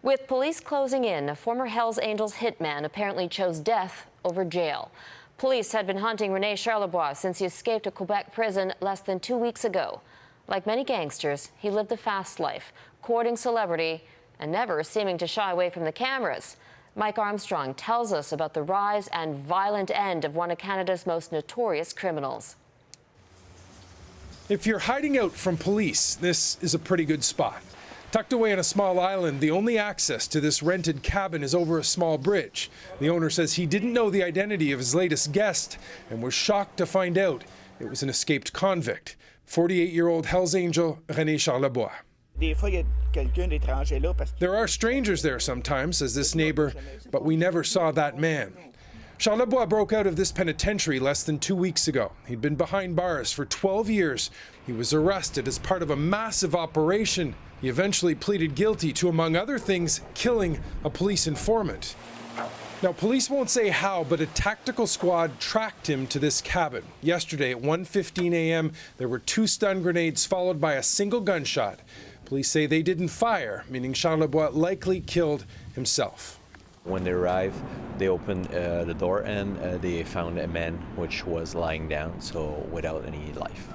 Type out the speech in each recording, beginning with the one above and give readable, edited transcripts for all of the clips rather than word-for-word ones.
With police closing in, a former Hells Angels hitman apparently chose death over jail. Police had been hunting René Charlebois since he escaped a Quebec prison less than 2 weeks ago. Like many gangsters, he lived the fast life, courting celebrity and never seeming to shy away from the cameras. Mike Armstrong tells us about the rise and violent end of one of Canada's most notorious criminals. If you're hiding out from police, this is a pretty good spot. Tucked away on a small island, the only access to this rented cabin is over a small bridge. The owner says he didn't know the identity of his latest guest and was shocked to find out it was an escaped convict, 48-year-old Hells Angel René Charlebois. There are strangers there sometimes, says this neighbor, but we never saw that man. Charlebois broke out of this penitentiary less than 2 weeks ago. He'd been behind bars for 12 years. He was arrested as part of a massive operation. He eventually pleaded guilty to, among other things, killing a police informant. Now, police won't say how, but a tactical squad tracked him to this cabin. Yesterday at 1:15 a.m., there were 2 stun grenades followed by a single gunshot. Police say they didn't fire, meaning Charlebois likely killed himself. When they arrived, they opened the door and they found a man which was lying down, so without any life.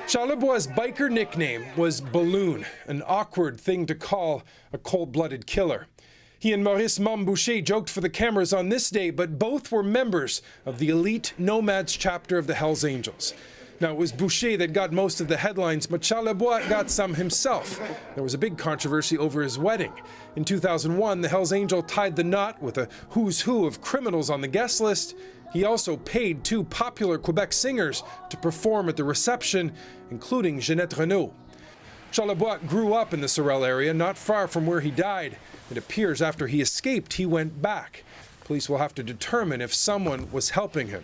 Charlebois' biker nickname was Balloon, an awkward thing to call a cold-blooded killer. He and Maurice Montboucher joked for the cameras on this day, but both were members of the elite Nomads chapter of the Hells Angels. Now, it was Boucher that got most of the headlines, but Charlebois got some himself. There was a big controversy over his wedding. In 2001, the Hells Angel tied the knot with a who's who of criminals on the guest list. He also paid 2 popular Quebec singers to perform at the reception, including Jeanette Renaud. Charlebois grew up in the Sorel area, not far from where he died. It appears after he escaped, he went back. Police will have to determine if someone was helping him.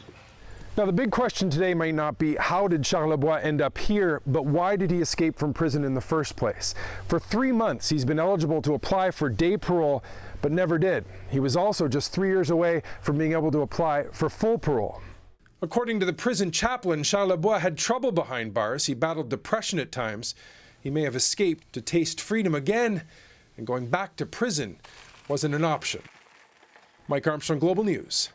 Now, the big question today might not be how did Charlebois end up here, but why did he escape from prison in the first place? For 3 months, he's been eligible to apply for day parole, but never did. He was also just 3 years away from being able to apply for full parole. According to the prison chaplain, Charlebois had trouble behind bars. He battled depression at times. He may have escaped to taste freedom again, and going back to prison wasn't an option. Mike Armstrong, Global News.